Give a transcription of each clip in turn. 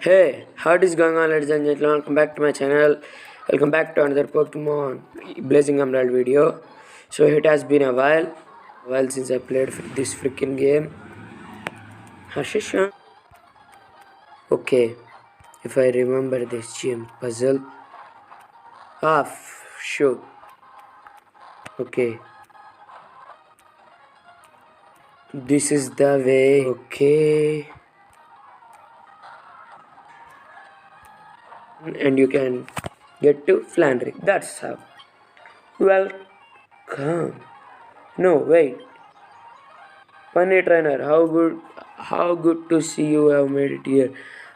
Hey, how is going on, ladies and gentlemen? Welcome back to my channel. Welcome back to another Pokemon Blazing Emerald video. So it has been a while since I played this freaking game. Hashisha. Okay, if I remember this gym puzzle. Sure. Okay, this is the way. Okay, and you can get to Flandry. That's how. Welcome. No, wait. Funny trainer, how good to see you have made it here.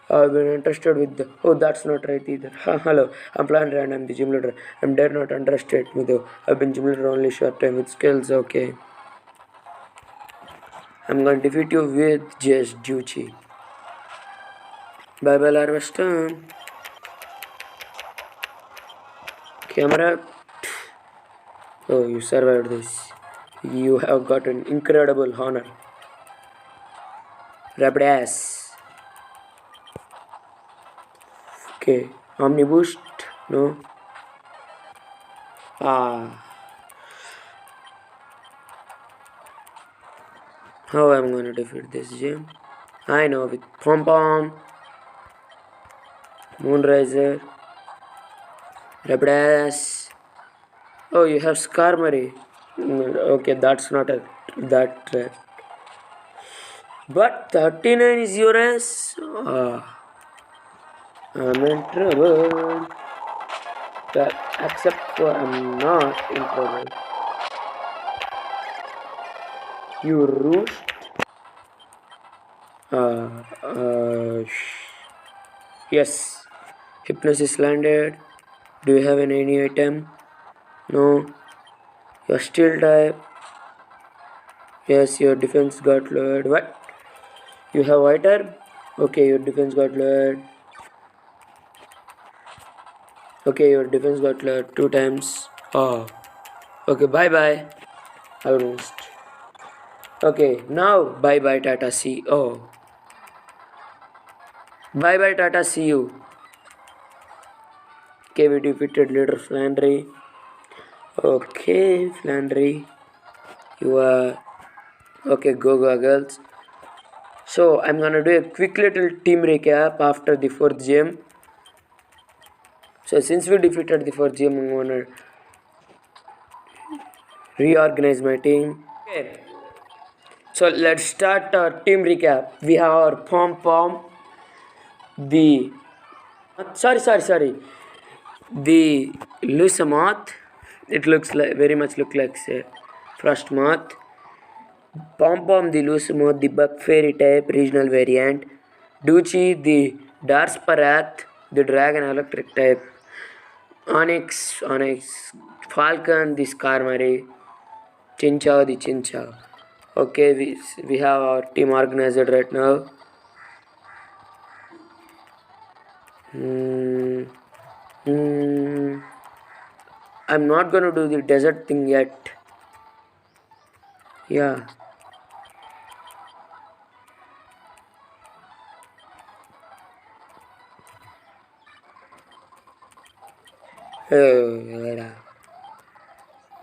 I've been interested with the that's not right either. Hello, I'm Plan and I'm the gym leader. I'm dare not underestimate me though. I've been gym leader only short time with skills, okay. I'm gonna defeat you with just Juchi. Bye bye Larveston. Camera. Oh, you survived this. You have got an incredible honor. Rapid ass. Okay. Omni boost? No. Ah. How I'm gonna defeat this gym? I know, with Pom Pom, Moonriser, Rapidash. Oh, you have Skarmory. Okay, that's not that. But 39 is your ass. I'm in trouble. But except for I'm not in trouble. You roost. Yes. Hypnosis landed. Do you have any item? No. You're still type. Yes, your defense got lowered. What? You have whiter? Okay, your defense got lowered. Okay, your defense got lowered 2 times. Oh. Okay, bye bye. Almost. Okay, now bye bye Tata see. Oh. Bye bye Tata see you. Okay, we defeated Leader Flandry. Okay, Flandry. You are. Okay, go goggles. So I'm gonna do a quick little team recap after the 4th gym. So since we defeated the 4th gym, I'm gonna reorganize my team. Okay. So let's start our team recap. We have our Pom Pom, the the Lusamoth. It looks like very much look like say Frost Moth. Pom Pom, the Lusamoth, the Buck Fairy type regional variant. Duchi, the Darsparath, the Dragon Electric type. Onyx, Falcon, the Skarmory, Chinchou, the Chinchou. Okay, we have our team organized right now. I'm not gonna do the desert thing yet. Yeah.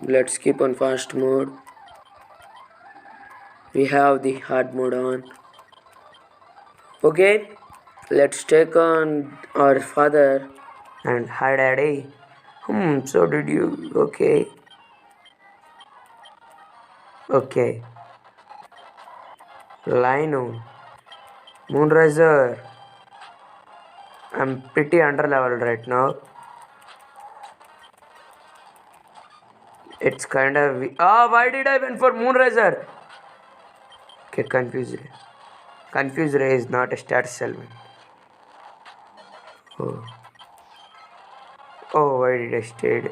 Let's keep on fast mode. We have the hard mode on. Okay, let's take on our father. And hi daddy. So did you? Okay. Okay. Lino. Moonriser. I'm pretty under level right now. It's kind of. Why did I went for Moonriser? Okay, confused. Confused Ray is not a status element. Oh. Oh, why did I stayed?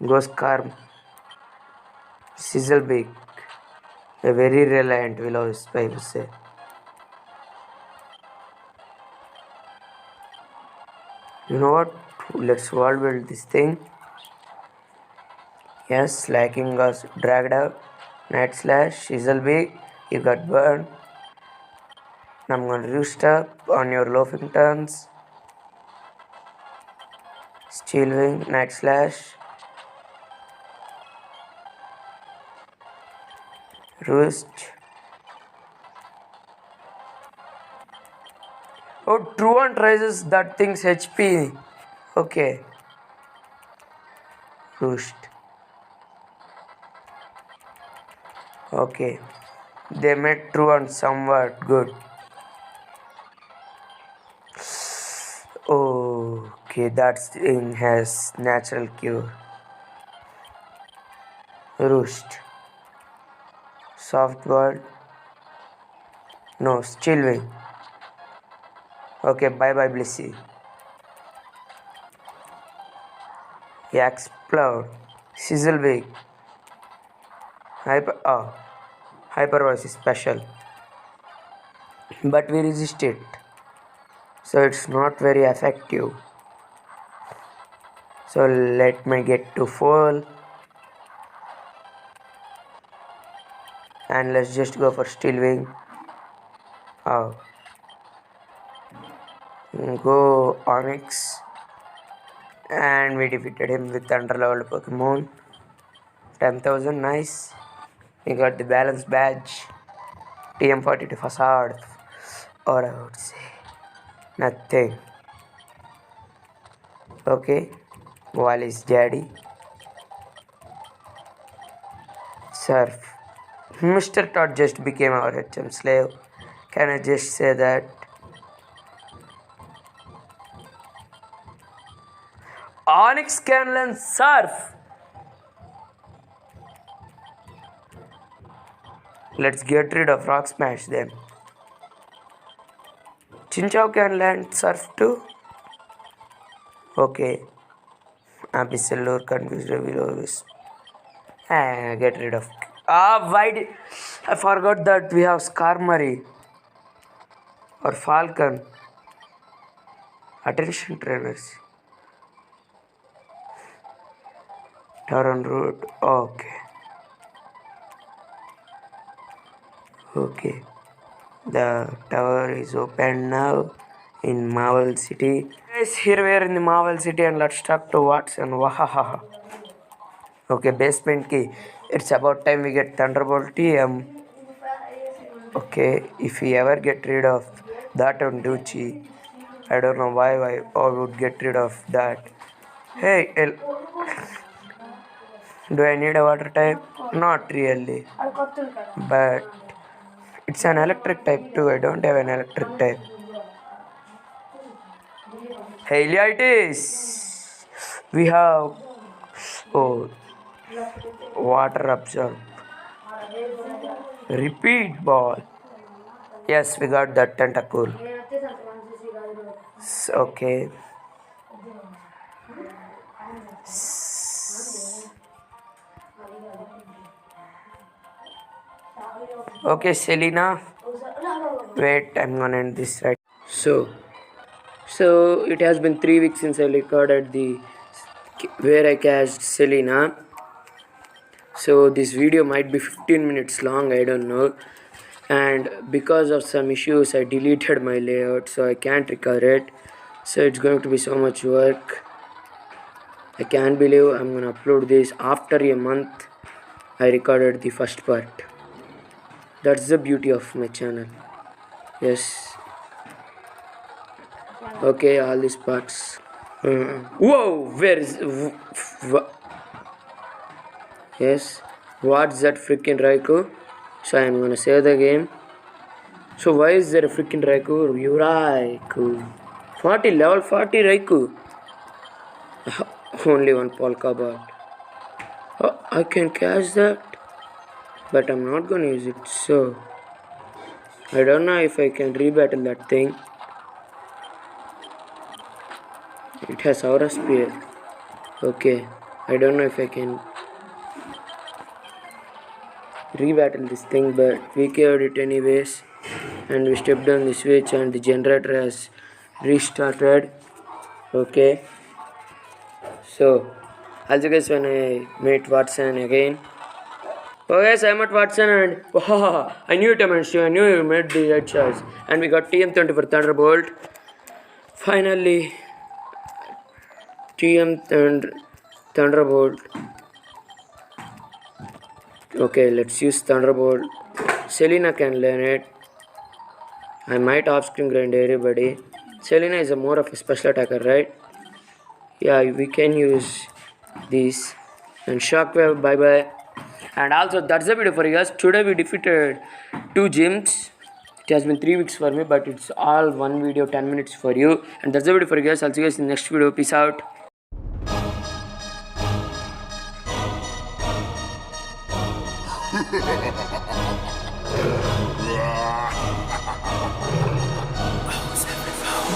Ghost Carm. Sizzlebeak. A very reliant willow I would say. You know what? Let's wall build this thing. Yes, Slacking was dragged out. Night Slash, Sizzlebeak, you got burned. I'm gonna roost up on your loafing turns. Steel wing, night slash. Roost. Oh, Truant raises that thing's HP. Okay. Roost. Okay. They made Truant somewhat good. Okay, that thing has natural cure. Roost. Softball. No, Steel wing. Okay, bye bye Blissey. Explode. Sizzle wing. Hyper voice is special. But we resist it. So it's not very effective. So let me get to full. And let's just go for Steel wing. Oh. Go Onyx. And we defeated him with under level Pokemon. 10,000, nice. We got the balance badge. TM42 facade. Or I would say nothing. Okay. Wally's daddy. Surf. Mr. Todd just became our HM slave. Can I just say that? Onyx can learn surf. Let's get rid of Rock Smash then. Chinchou can learn surf too. Okay. Abyssal or confused always. Get rid of. Why did I forgot that we have Skarmory or Falcon. Attention trainers. Turn route. Okay. Okay. The tower is open now in Marvel City. Guys, here we are in the Marvel City and let's talk to Watson. Wahaha. Okay, basement key. It's about time we get Thunderbolt TM. Okay, if we ever get rid of that on Duchi, I don't know why I would get rid of that. Hey, do I need a water type? Not really. But it's an electric type too. I don't have an electric type. Heliitis. We have water absorb. Repeat ball. Yes, we got that tentacle. Okay. Okay, Selena. Wait, I'm gonna end this right. So it has been 3 weeks since I recorded the where I cast Selena. So this video might be 15 minutes long, I don't know. And because of some issues I deleted my layout, so I can't record it. So it's going to be so much work. I can't believe I'm gonna upload this after a month. I recorded the first part. That's the beauty of my channel. Yes. Okay, all these parts. Whoa, where is... Yes, what's that freaking Raikou? So I'm gonna save the game. So why is there a freaking Raikou? Raikou. 40, level 40 Raikou. Only one Polka ball. Oh, I can catch that. But I'm not gonna use it. So I don't know if I can rebattle that thing. It has Aura Spear. Okay, I don't know if I can rebattle this thing, but we killed it anyways. And we stepped on the switch and the generator has restarted. Okay. So, I'll see you guys when I meet Watson again. Okay, Simon Watson and wow, I knew it, I knew you made the right choice. And we got TM20 for Thunderbolt. Finally, Thunderbolt. Okay, let's use Thunderbolt. Selena can learn it. I might off-screen grind everybody. Selena is a more of a special attacker, right? Yeah, we can use this. And Shockwave, bye bye. And also, that's the video for you guys. Today we defeated 2 gyms. It has been 3 weeks for me, but it's all one video, 10 minutes for you. And that's the video for you guys. I'll see you guys in the next video. Peace out.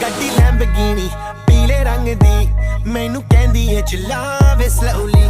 ਗੱਡੀ ਲੈਂਬਗੀਨੀ ਪੀਲੇ ਰੰਗ ਦੀ ਮੈਨੂੰ ਕਹਿੰਦੀ ਏ ਚਲਾਵੇ slowly